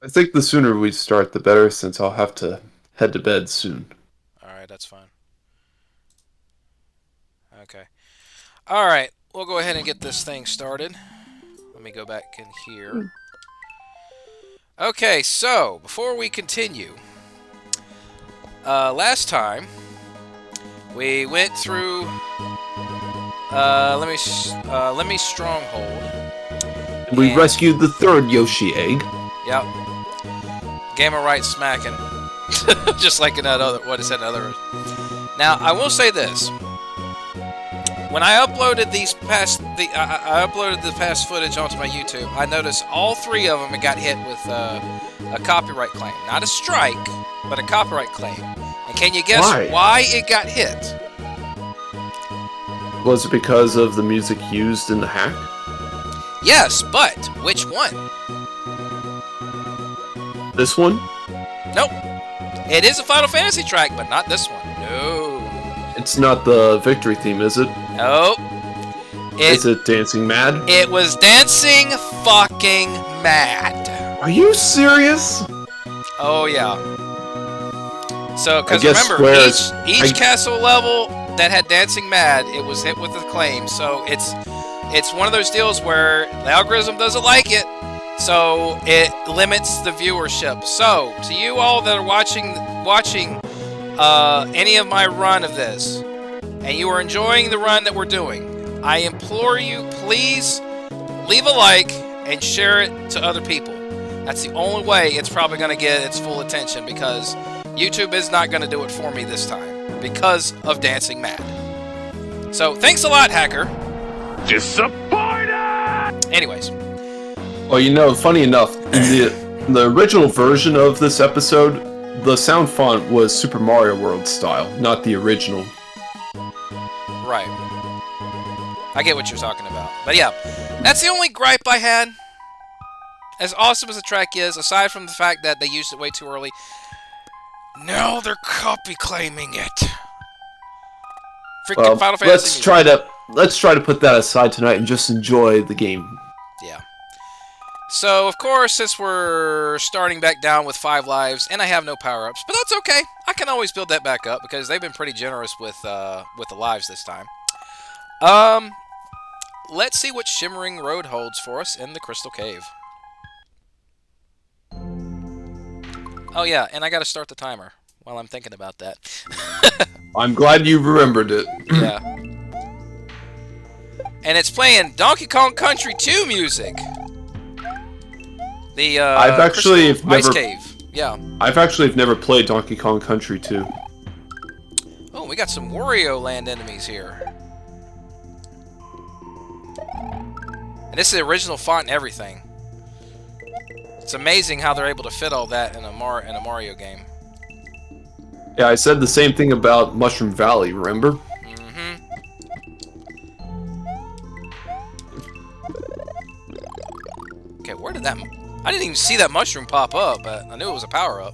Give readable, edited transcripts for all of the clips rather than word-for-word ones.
I think the sooner we start, the better, since I'll have to head to bed soon. Alright, that's fine. Okay. Alright, we'll go ahead and get this thing started. Let me go back in here. Okay, so, before we continue, last time, we went through, let me stronghold, We and, rescued the third Yoshi egg. yep, Gamer right smacking. Just like in that other, what is that other? Now, I will say this. When I uploaded I uploaded the past footage onto my YouTube, I noticed all three of them got hit with a copyright claim. Not a strike, but a copyright claim. And can you guess Why? why it got hit? Was it because of the music used in the hack? Yes, but which one? This one? Nope. It is a Final Fantasy track, but not this one. No. It's not the victory theme, is it? Nope. Is it Dancing Mad? It was Dancing Fucking Mad. Are you serious? Oh yeah. So, because guess remember, Square's- each castle level that had Dancing Mad, it was hit with a claim. So it's one of those deals where the algorithm doesn't like it, so it limits the viewership. So, to you all that are watching any of my run of this, and you are enjoying the run that we're doing, I implore you, please leave a like and share it to other people. That's the only way it's probably going to get its full attention, because YouTube is not going to do it for me this time because of Dancing Mad. So, thanks a lot, Hacker. Disappointed! Anyways. Well, you know, funny enough, the original version of this episode, the sound font was Super Mario World style, not the original. Right. I get what you're talking about. But yeah, that's the only gripe I had. As awesome as the track is, aside from the fact that they used it way too early, now they're copy claiming it. Freaking Well, Final Fantasy let's music. try to put that aside tonight and just enjoy the game. Yeah. So, of course, since we're starting back down with 5 lives, and I have no power-ups, but that's okay. I can always build that back up, because they've been pretty generous with the lives this time. Let's see what Shimmering Road holds for us in the Crystal Cave. Oh yeah, and I gotta start the timer while I'm thinking about that. I'm glad you remembered it. Yeah. And it's playing Donkey Kong Country 2 music. The I've actually Ice Cave. Yeah. I've actually never played Donkey Kong Country 2. Oh, we got some Wario Land enemies here. And this is the original font and everything. It's amazing how they're able to fit all that in a Mario game. Yeah, I said the same thing about Mushroom Valley, remember? Mm-hmm. Okay, where did that... I didn't even see that mushroom pop up, but I knew it was a power-up.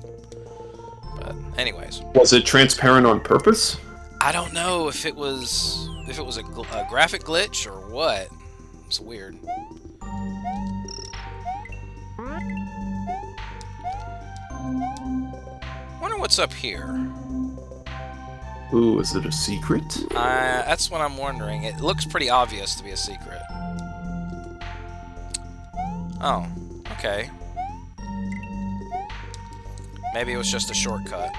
But anyways. Was it transparent on purpose? I don't know if it was a graphic glitch or what. It's weird. Wonder what's up here. Ooh, is it a secret? That's what I'm wondering. It looks pretty obvious to be a secret. Oh, okay. Maybe it was just a shortcut.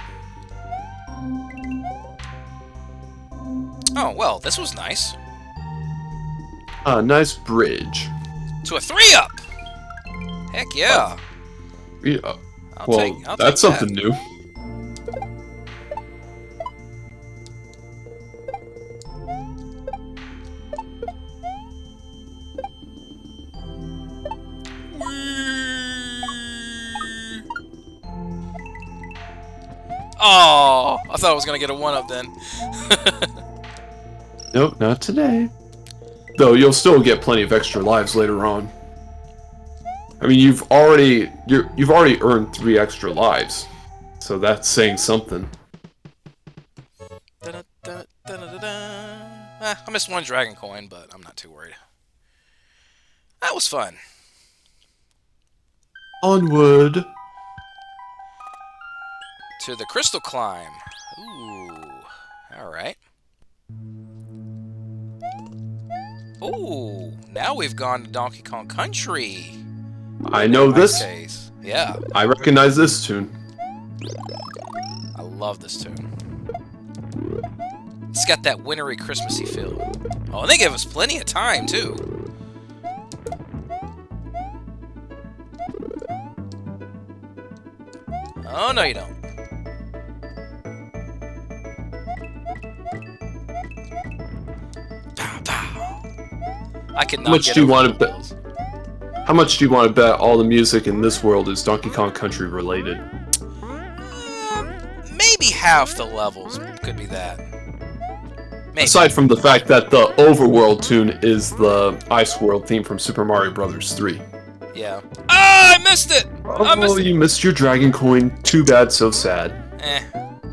Oh, well, this was nice. Nice bridge. To a 3-up! Heck yeah! Yeah. I'll Well, take that's that. something new. Oh, I thought I was gonna get a 1-up then. Nope, not today. Though you'll still get plenty of extra lives later on. I mean, you've already earned 3 extra lives, so that's saying something. I missed 1 dragon coin, but I'm not too worried. That was fun. Onward. to the crystal climb. Ooh. Alright. Ooh. Now we've gone to Donkey Kong Country. I know this. Case. Yeah. I recognize this tune. I love this tune. It's got that wintry, Christmassy feel. Oh, and they gave us plenty of time, too. Oh, no you don't. Pow, pow. I could not get over the bills. How much do you want to bet all the music in this world is Donkey Kong Country related? Maybe half the levels could be that. Maybe. Aside from the fact that the Overworld tune is the Ice World theme from Super Mario Bros. 3. Yeah. Ah, I missed it! I missed it! You missed your Dragon Coin. Too bad, so sad.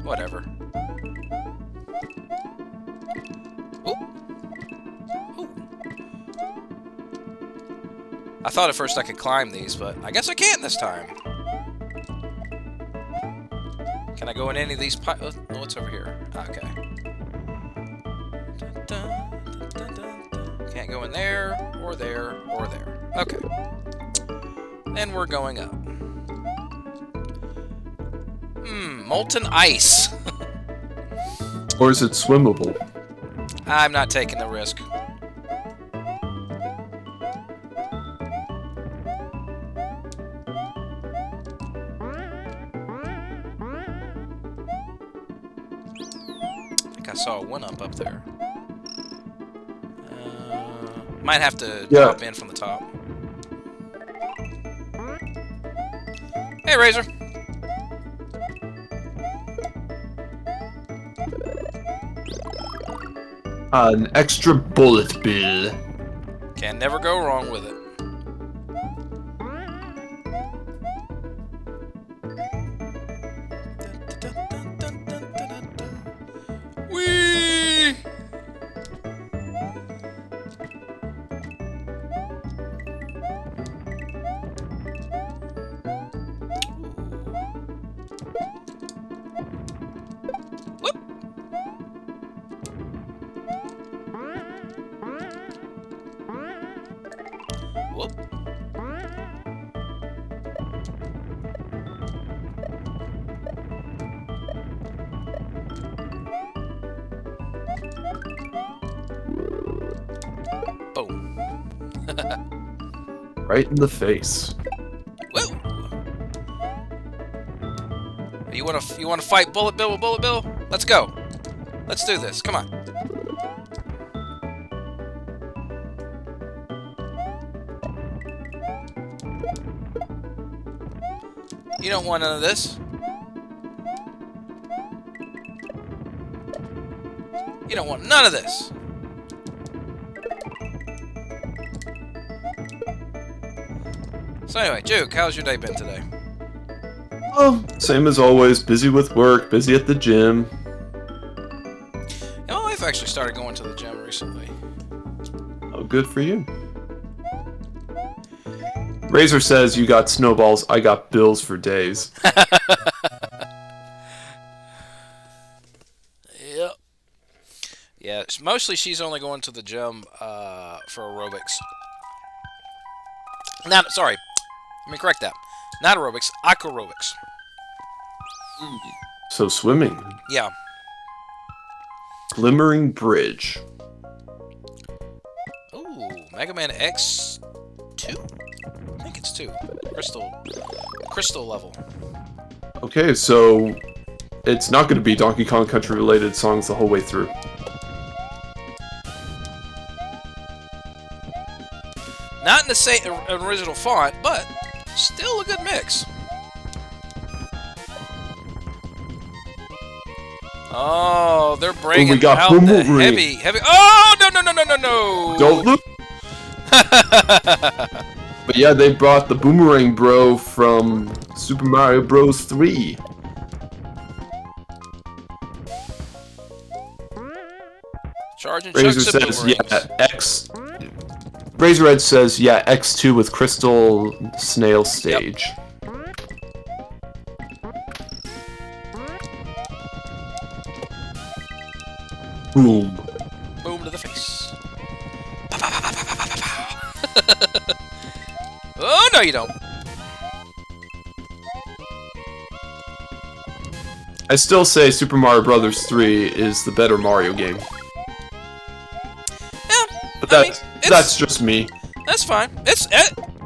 Whatever. Ooh. Ooh. I thought at first I could climb these, but I guess I can't this time. Can I go in any of these oh, what's over here? Okay. Can't go in there, or there, or there. Okay. Then we're going up. Molten ice. Or is it swimmable? I'm not taking the risk. I think I saw a one-up there. Might have to drop in from the top. Hey, Razor. An extra bullet bill. Can never go wrong with it. Whee! Whoop! Whoop. Boom. Right in the face. Woo! You wanna fight Bullet Bill with Bullet Bill? Let's go. Let's do this. Come on. You don't want none of this. You don't want none of this. So anyway, Juke, how's your day been today? Oh, same as always. Busy with work, busy at the gym. Yeah, my wife actually started going to the gym recently. Oh, good for you. Razor says you got snowballs, I got bills for days. Yep. Yeah, mostly she's only going to the gym for aerobics. Not, sorry, let me correct that. Not aerobics, aquarobics. So swimming. Yeah. Glimmering Bridge. Ooh, Mega Man X2? I think it's 2. Crystal level. Okay, so it's not going to be Donkey Kong Country related songs the whole way through. Not in the same original font, but still a good mix. Oh, they're bringing out the heavy. Oh, no! Don't look. But yeah, they brought the Boomerang Bro from Super Mario Bros. 3. Charging Razor chucks of says, boomerangs. yeah, Razorhead says, yeah, X2 with Crystal Snail Stage. Yep. Boom. Boom to the face. Oh, no, you don't. I still say Super Mario Brothers 3 is the better Mario game. Yeah, But that's just me. That's fine.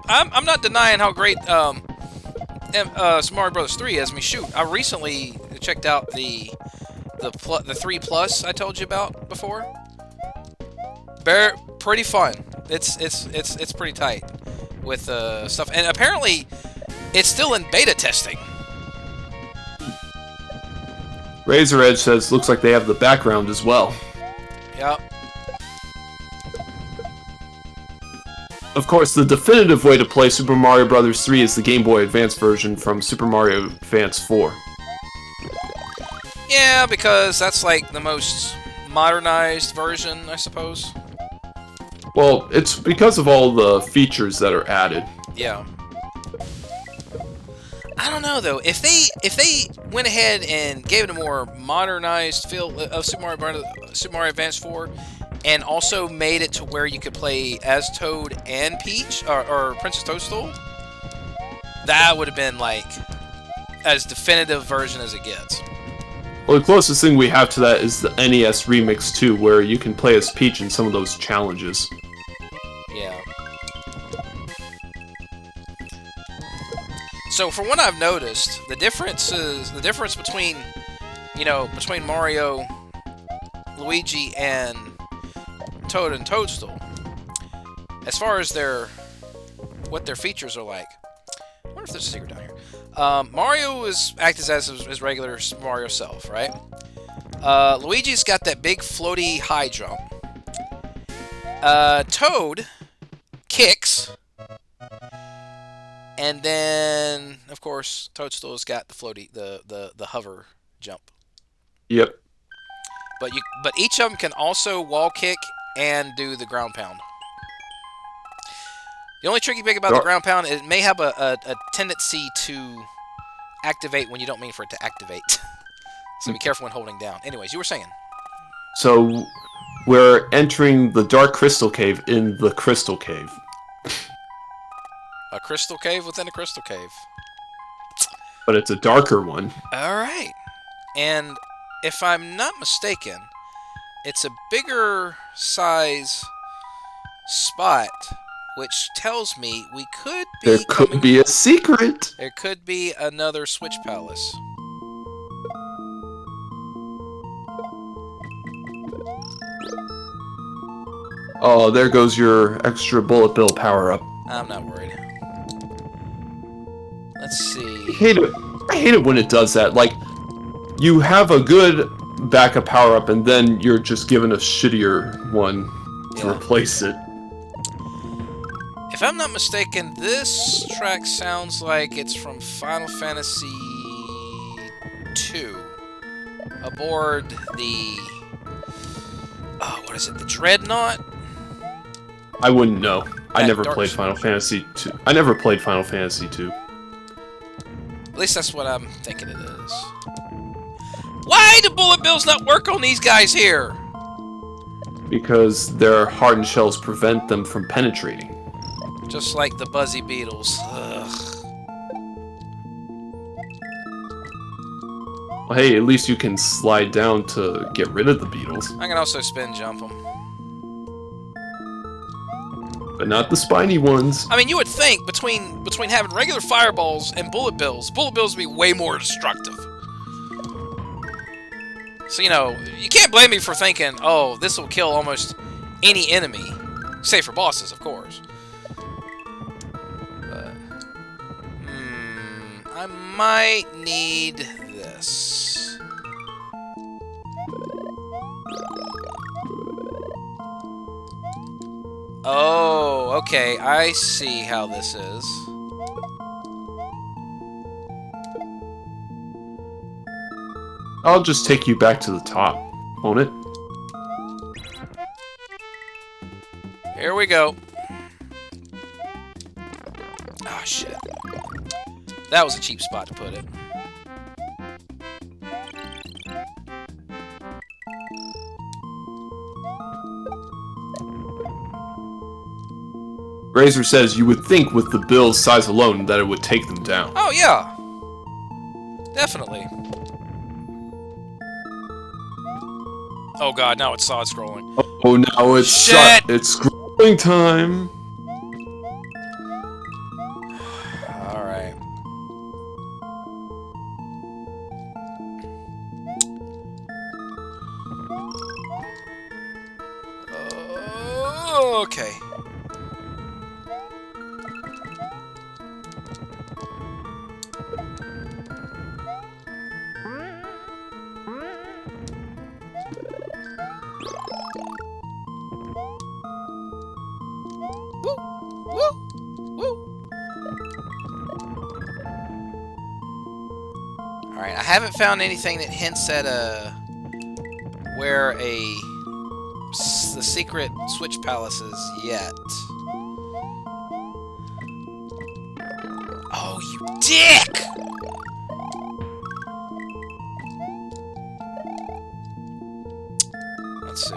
I'm not denying how great Super Mario Brothers 3 is. I mean, shoot, I recently checked out the 3 Plus I told you about before. Pretty fun. It's pretty tight with stuff, and apparently it's still in beta testing. Razor Edge says looks like they have the background as well. Yep. Of course, the definitive way to play Super Mario Bros. 3 is the Game Boy Advance version from Super Mario Advance 4. Yeah, because that's like the most modernized version, I suppose. Well, it's because of all the features that are added. Yeah. I don't know though. If they went ahead and gave it a more modernized feel of Super Mario Advance 4, and also made it to where you could play as Toad and Peach or Princess Toadstool, that would have been like as definitive version as it gets. Well, the closest thing we have to that is the NES Remix 2, where you can play as Peach in some of those challenges. Yeah. So, from what I've noticed, the difference between, between Mario, Luigi, and Toad and Toadstool, as far as what their features are like. I wonder if there's a secret down here. Mario acts as his regular Mario self, right? Luigi's got that big floaty high jump. Toad kicks. And then, of course, Toadstool's got the floaty, the hover jump. Yep. But each of them can also wall kick and do the ground pound. The only tricky thing about the ground pound is it may have a tendency to activate when you don't mean for it to activate. So be careful when holding down. Anyways, you were saying. So we're entering the Dark Crystal Cave in the Crystal Cave. A crystal cave within a crystal cave. But it's a darker one. Alright. And if I'm not mistaken, it's a bigger size spot, which tells me we could be... There could be a secret! There could be another Switch Palace. Oh, there goes your extra bullet bill power-up. I'm not worried. Let's see. I hate it when it does that. Like, you have a good backup power-up, and then you're just given a shittier one to replace it. If I'm not mistaken, this track sounds like it's from Final Fantasy II. Aboard the... Oh, what is it? The Dreadnought? I wouldn't know. I never Dark played Final Fantasy II. I never played Final Fantasy II. At least that's what I'm thinking it is. Why do bullet bills not work on these guys here? Because their hardened shells prevent them from penetrating. Just like the Buzzy Beetles. Ugh. Well, hey, at least you can slide down to get rid of the beetles. I can also spin jump them. But not the spiny ones. I mean, you would think between having regular fireballs and bullet bills would be way more destructive. So, you can't blame me for thinking, oh, this will kill almost any enemy. Save for bosses, of course. But, I might need this. Oh, okay, I see how this is. I'll just take you back to the top, won't it? Here we go. Ah, shit. That was a cheap spot to put it. Razor says you would think with the bill's size alone that it would take them down. Oh, yeah. Definitely. Oh god, now it's side scrolling. Oh, now it's Shit! It's scrolling time. Alright. Okay. Alright, I haven't found anything that hints at where the secret switch palace is yet. Oh, you dick! Let's see.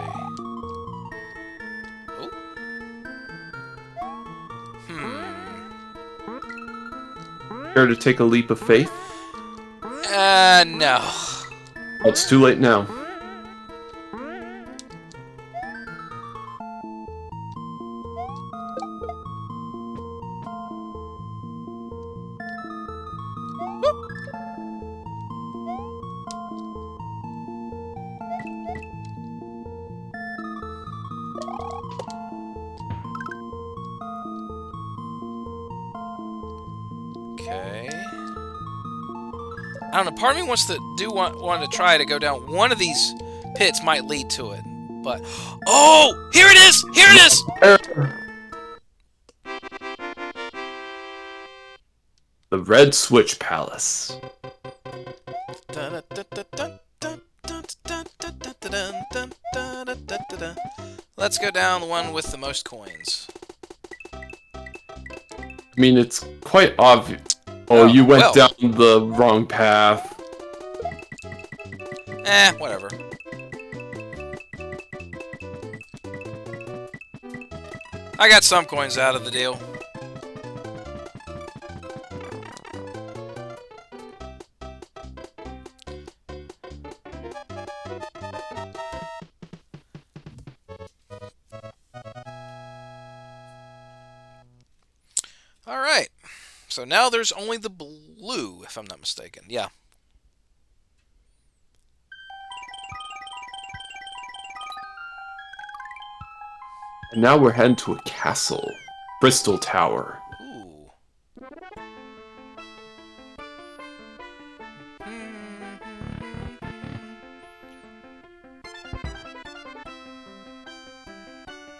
Oh. Care to take a leap of faith? No. Well, it's too late now. Okay. I don't know. Part of me wants to want to try to go down. One of these pits might lead to it, but oh, here it is! Here it is! The Red Switch Palace. Let's go down the one with the most coins. I mean, it's quite obvious. Oh, you went well. down the wrong path. Whatever. I got some coins out of the deal. Alright. So now there's only the blue, if I'm not mistaken. Yeah. And now we're heading to a castle. Bristol Tower. Ooh.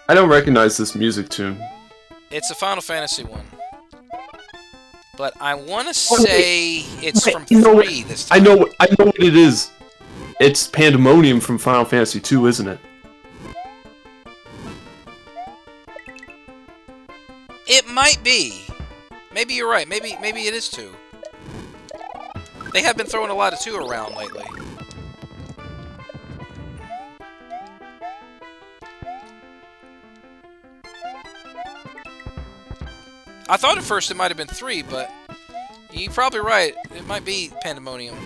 I don't recognize this music tune. It's a Final Fantasy one. But I want to say it's from 3 this time. I know what it is. It's Pandemonium from Final Fantasy 2, isn't it? It might be. Maybe you're right. Maybe it is 2. They have been throwing a lot of 2 around lately. I thought at first it might have been 3, but you're probably right. It might be Pandemonium.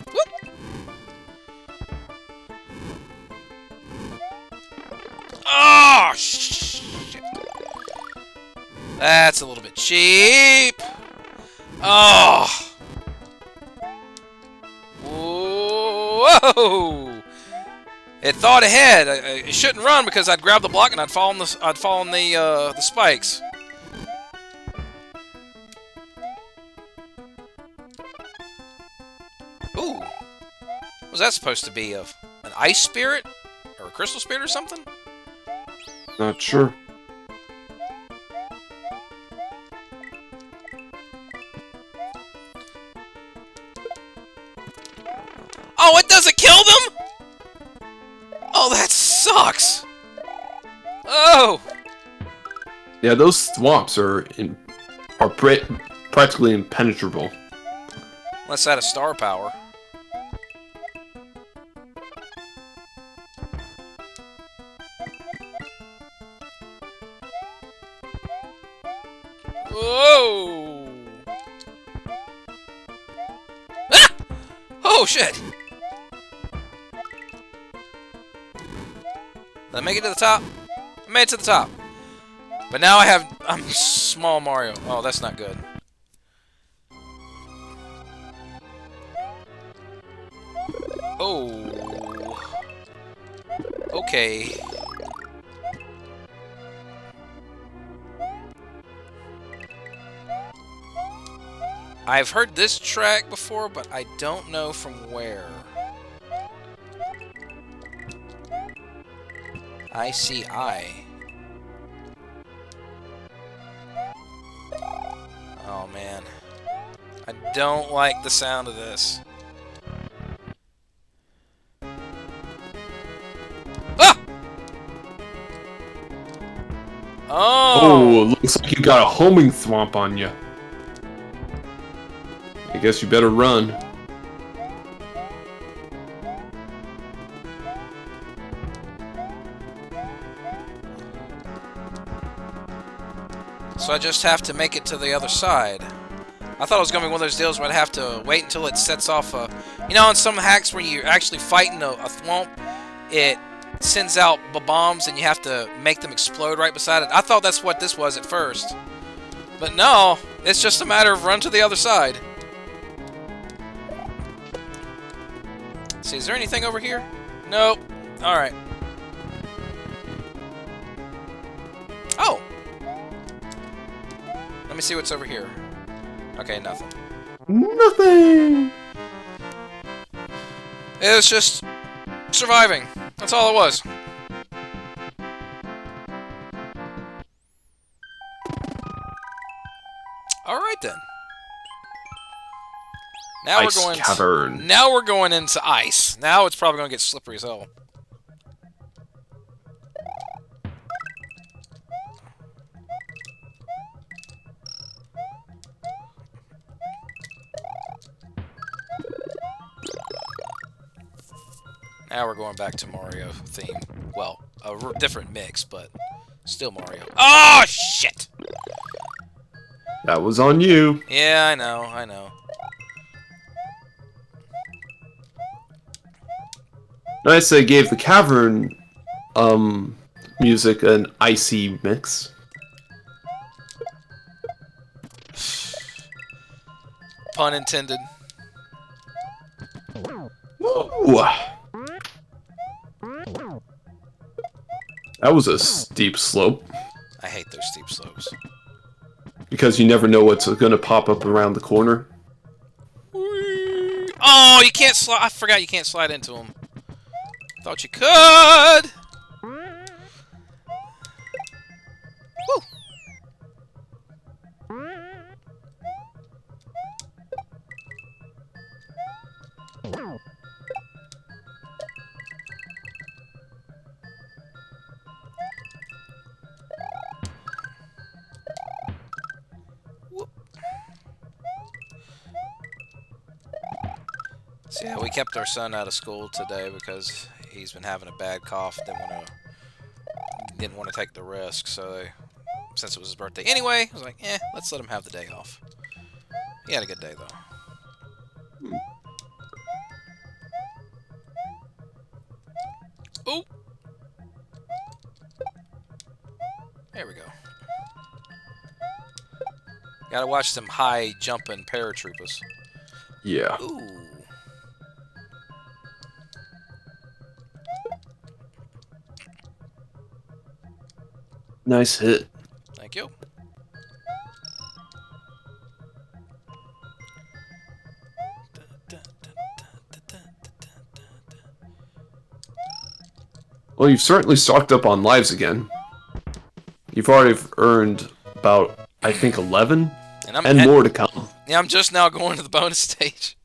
Whoop. Oh, shit. That's a little bit cheap. Oh. Whoa. It thought ahead. It shouldn't run because I'd grab the block and I'd fall on the spikes. Ooh, what was that supposed to be? Of an ice spirit or a crystal spirit or something? Not sure. Oh, it doesn't kill them? Oh, that sucks! Oh! Yeah, those swamps are practically impenetrable. Unless that has star power. Whoa! Ah! Oh shit! Did I make it to the top? I made it to the top. But now I'm small Mario. Oh, that's not good. Oh. Okay. I've heard this track before, but I don't know from where. I see I. Oh man. I don't like the sound of this. Ah! Oh, Oh! looks like you got a homing thwomp on you. I guess you better run. So I just have to make it to the other side. I thought it was going to be one of those deals where I'd have to wait until it sets off a... You know, in some hacks where you're actually fighting a thwomp, it sends out bombs and you have to make them explode right beside it. I thought that's what this was at first. But no, it's just a matter of run to the other side. See, is there anything over here? Nope. Alright. Oh! Let me see what's over here. Okay, nothing. Nothing! It was just surviving. That's all it was. Alright then. Now Ice we're going cavern. now we're going into ice. Now it's probably gonna get slippery as hell. Now we're going back to Mario theme. Well, a different mix, but still Mario. Oh shit! That was on you. Yeah, I know, I know. Nice they gave the cavern music an icy mix. Pun intended. Ooh. That was a steep slope. I hate those steep slopes. Because you never know what's going to pop up around the corner. Oh, you can't slide. I forgot you can't slide into them. Thought you could. Woo. So yeah, we kept our son out of school today because he's been having a bad cough. Didn't want to take the risk. So since it was his birthday anyway, I was like, let's let him have the day off. He had a good day though. Ooh. There we go. Gotta watch them high jumping paratroopers. Yeah. Ooh. Nice hit. Thank you. Well, you've certainly stocked up on lives again. You've already earned about, I think, 11? And more to come. Yeah, I'm just now going to the bonus stage.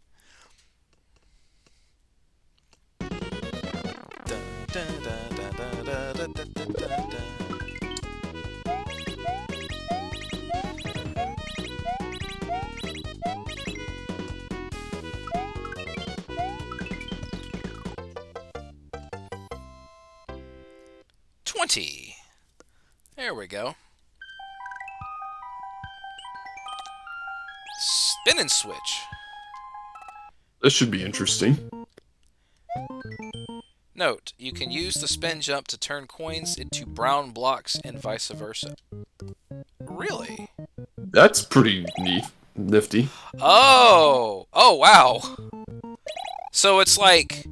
20. There we go. spin and switch. This should be interesting. Note, you can use the spin jump to turn coins into brown blocks and vice versa. Really? That's pretty neat. Nifty. Oh! Oh, wow! So it's like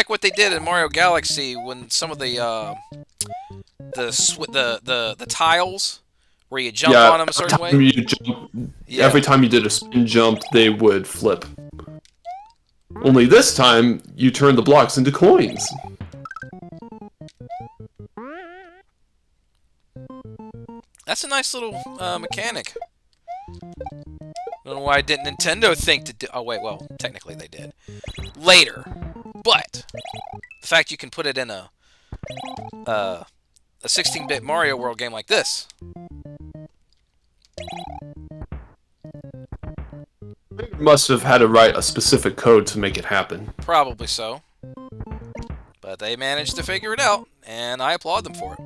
what they did in Mario Galaxy when some of the tiles where you jump on them a certain way. Every time you did a spin jump, they would flip. Only this time, you turn the blocks into coins. That's a nice little mechanic. Don't know why didn't Nintendo think to do... Oh, wait, well, technically they did. Later. But the fact you can put it in a 16-bit Mario World game like this. Must have had to write a specific code to make it happen. Probably so. But they managed to figure it out, and I applaud them for it.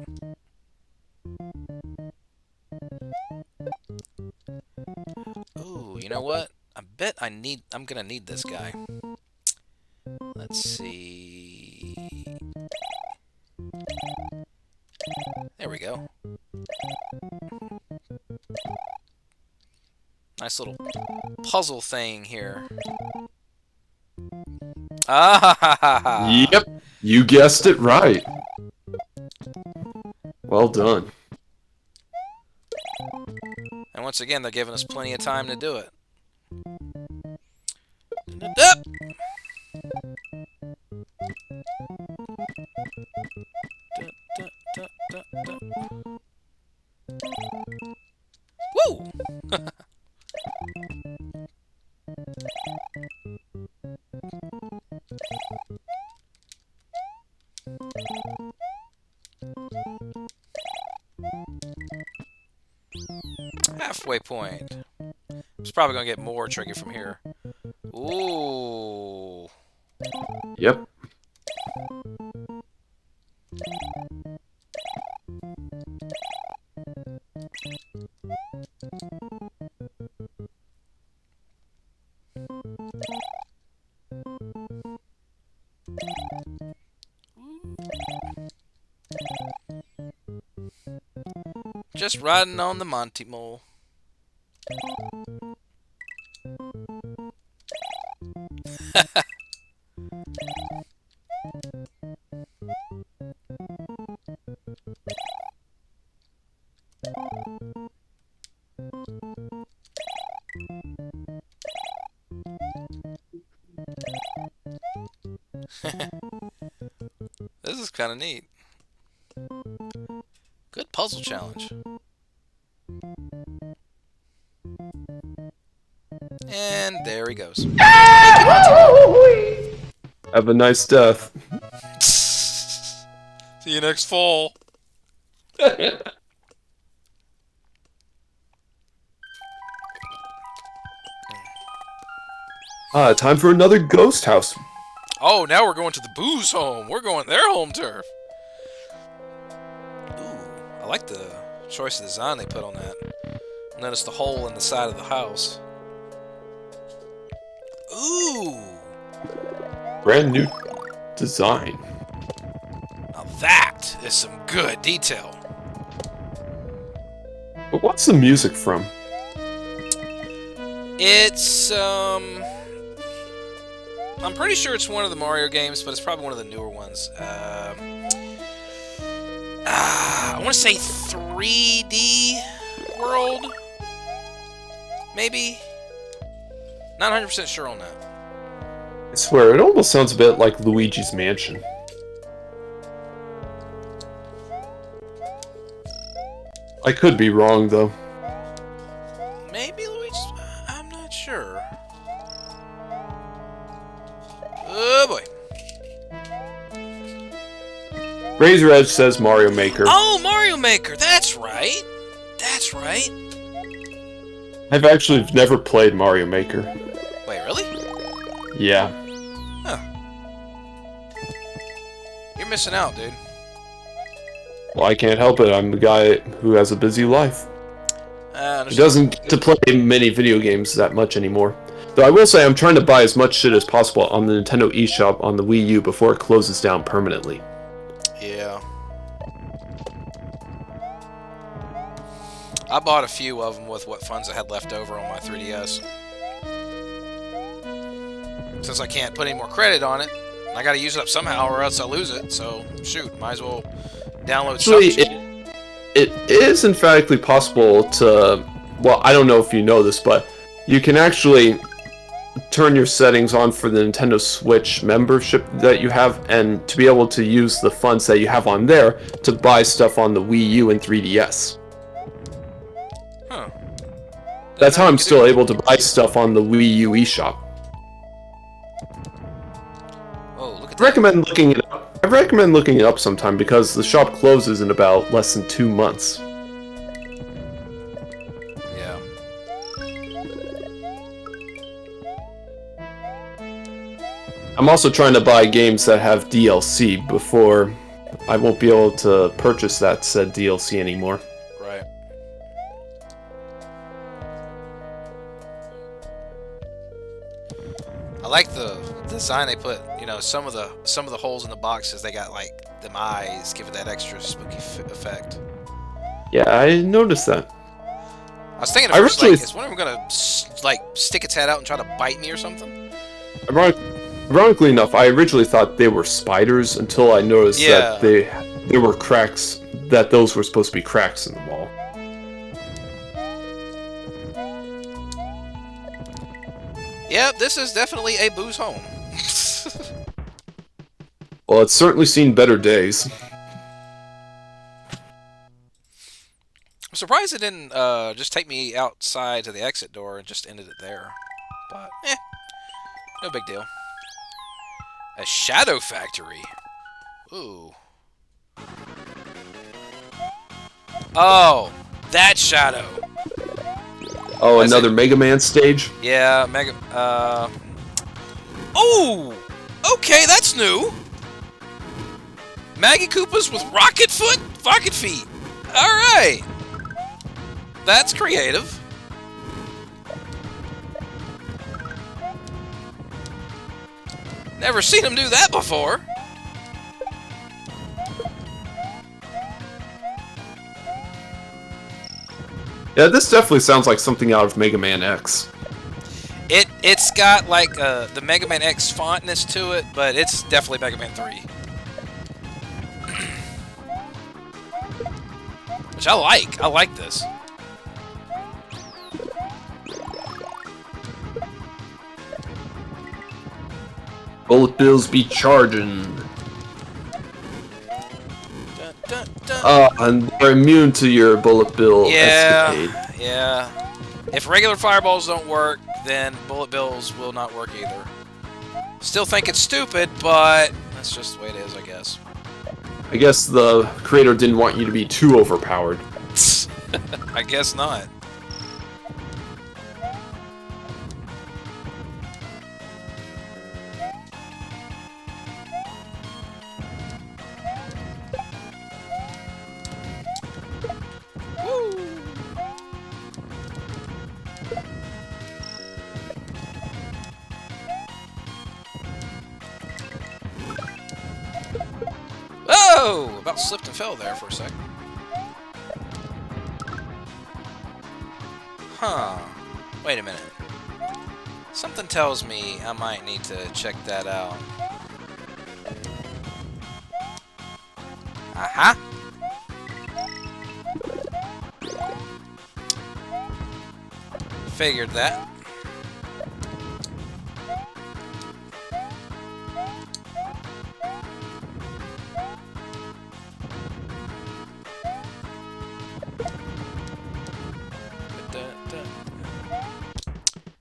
Ooh, you know what? I bet I'm gonna need this guy. Let's see. There we go. Nice little puzzle thing here. Ah! Yep, you guessed it right. Well done. And once again, they're giving us plenty of time to do it. Woo! Halfway point. It's probably gonna get more tricky from here. Ooh. Yep. Just riding on the Monty Mole. This is kind of neat. Good puzzle challenge. And there he goes. Have a nice death. See you next fall. Time for another ghost house. Oh, now we're going to the Boo's home. We're going their home turf. Ooh, I like the choice of design they put on that. Notice the hole in the side of the house. Ooh. Brand new design. Now that is some good detail. But what's the music from? It's, I'm pretty sure it's one of the Mario games, but it's probably one of the newer ones. I want to say 3D World? Maybe? Not 100% sure on that. I swear, it almost sounds a bit like Luigi's Mansion. I could be wrong, though. Maybe Luigi's... I'm not sure. Oh, boy. Razor Edge says Mario Maker. Oh, Mario Maker! That's right! That's right! I've actually never played Mario Maker. Wait, really? Yeah. Huh. You're missing out, dude. Well, I can't help it. I'm the guy who has a busy life. He doesn't get to play many video games that much anymore. Though I will say I'm trying to buy as much shit as possible on the Nintendo eShop on the Wii U before it closes down permanently. Yeah. I bought a few of them with what funds I had left over on my 3DS. Since I can't put any more credit on it, I gotta use it up somehow or else I'll lose it, so shoot, might as well download something. It is emphatically possible to, well, I don't know if you know this, but you can actually turn your settings on for the Nintendo Switch membership that you have, and to be able to use the funds that you have on there to buy stuff on the Wii U and 3DS. Huh. That's how I'm still able to buy stuff on the Wii U eShop. Oh, look at that. I recommend looking it up sometime because the shop closes in about less than 2 months. Yeah. I'm also trying to buy games that have DLC before I won't be able to purchase that said DLC anymore. Right. I like the design they put. You know, some of the holes in the boxes, they got like them eyes, give it that extra spooky effect. Yeah, I noticed that. I was thinking at first, like, is one of them gonna like stick its head out and try to bite me or something? Ironically enough, I originally thought they were spiders until I noticed that there were cracks, that those were supposed to be cracks in the wall. Yep, this is definitely a booze home. Well, it's certainly seen better days. I'm surprised it didn't just take me outside to the exit door and just ended it there. But, no big deal. A shadow factory. Ooh. Oh, that shadow. Oh, another Mega Man stage? Yeah, Oh! Okay, that's new. Maggie Koopas with rocket feet. Alright. That's creative. Never seen him do that before. Yeah, this definitely sounds like something out of Mega Man X. It's got like the Mega Man X fontness to it, but it's definitely Mega Man 3. Which I like. I like this. Bullet bills be charging. Dun, dun, dun. And they're immune to your bullet bill escapade. Yeah. If regular fireballs don't work, then bullet bills will not work either. Still think it's stupid, but that's just the way it is, I guess. I guess the creator didn't want you to be too overpowered. I guess not. Whoa! About slipped and fell there for a second. Huh. Wait a minute. Something tells me I might need to check that out. Aha! Figured that.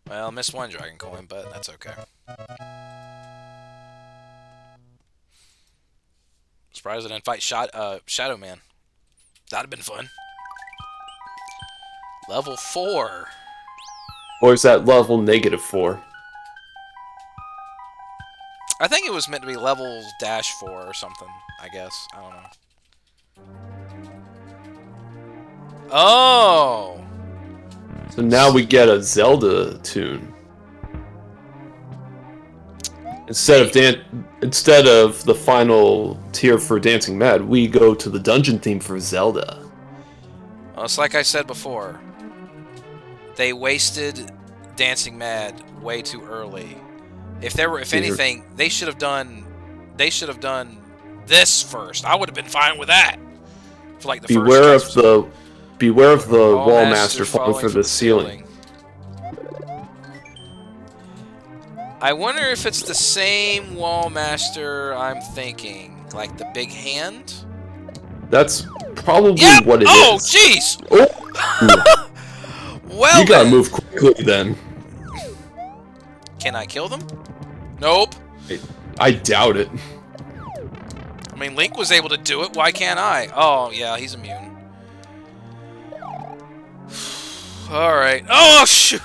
Well, missed one dragon coin, but that's okay. Surprised I didn't fight Shadow Man. That'd have been fun. Level 4. Or is that level -4? I think it was meant to be levels -4 or something, I guess. I don't know. Oh! So now we get a Zelda tune. Instead of the final tier for Dancing Mad, we go to the dungeon theme for Zelda. Well, it's like I said before. They wasted Dancing Mad way too early. If anything, they should have done this first. I would have been fine with that. For like the beware of the wall master falling through the ceiling. I wonder if it's the same wall master I'm thinking, like the big hand. That's probably what it is. Oh, jeez! Oh. Well, you gotta move quickly then. Can I kill them? Nope. I doubt it. I mean, Link was able to do it. Why can't I? Oh, yeah, he's immune. All right. Oh, shoot!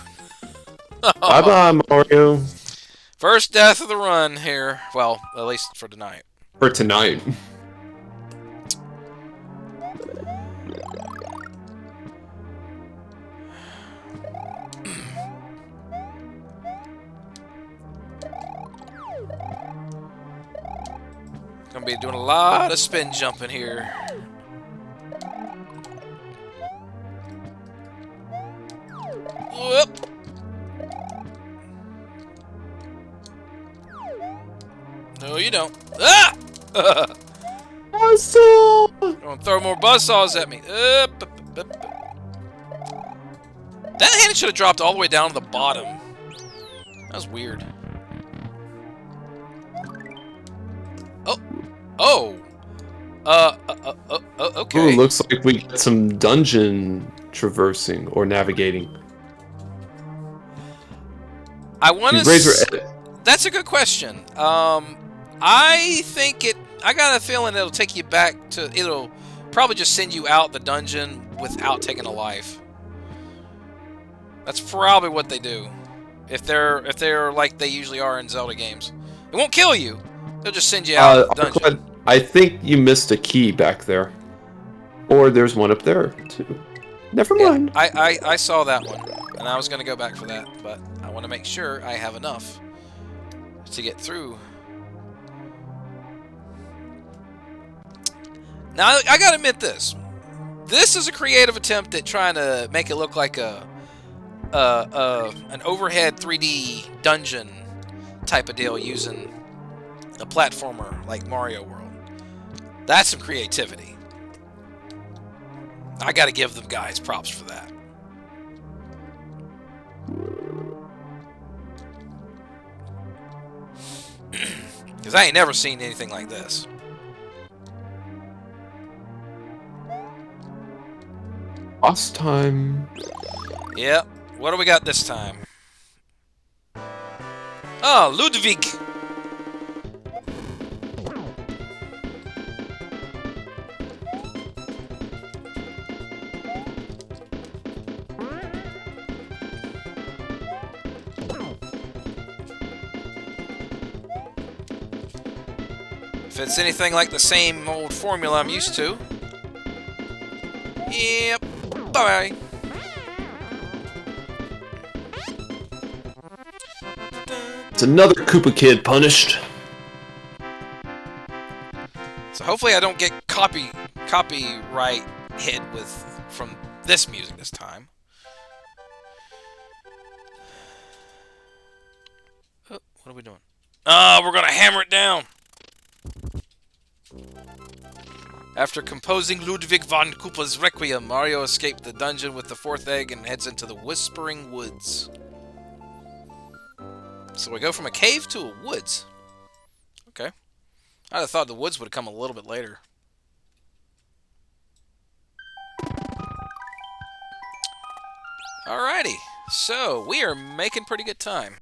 Bye-bye, Mario. First death of the run here. Well, at least for tonight. For tonight. Gonna be doing a lot of spin jumping here. Whoop! No, you don't. Ah! Buzzsaw! Don't throw more buzzsaws at me. That hand should have dropped all the way down to the bottom. That was weird. Oh. Okay. Ooh, looks like we get some dungeon traversing or navigating. I want to. That's a good question. I think it. I got a feeling it'll take you back to. It'll probably just send you out the dungeon without taking a life. That's probably what they do. If they're like they usually are in Zelda games, it won't kill you. They'll just send you out the dungeon. I think you missed a key back there, or there's one up there too. Never mind. I saw that one, and I was gonna go back for that, but I want to make sure I have enough to get through. Now, I gotta admit this. This is a creative attempt at trying to make it look like an overhead 3D dungeon type of deal using a platformer like Mario World. That's some creativity. I gotta give them guys props for that. Because I ain't never seen anything like this. Boss time. Yep. What do we got this time? Oh, Ludwig! If it's anything like the same old formula I'm used to. Yep. Bye-bye. It's another Koopa Kid punished. So hopefully I don't get copyright hit from this music this time. Oh, what are we doing? Oh, we're gonna hammer it down. After composing Ludwig von Koopa's Requiem, Mario escaped the dungeon with the fourth egg and heads into the Whispering Woods. So we go from a cave to a woods. Okay. I'd have thought the woods would have come a little bit later. Alrighty. So, we are making pretty good time.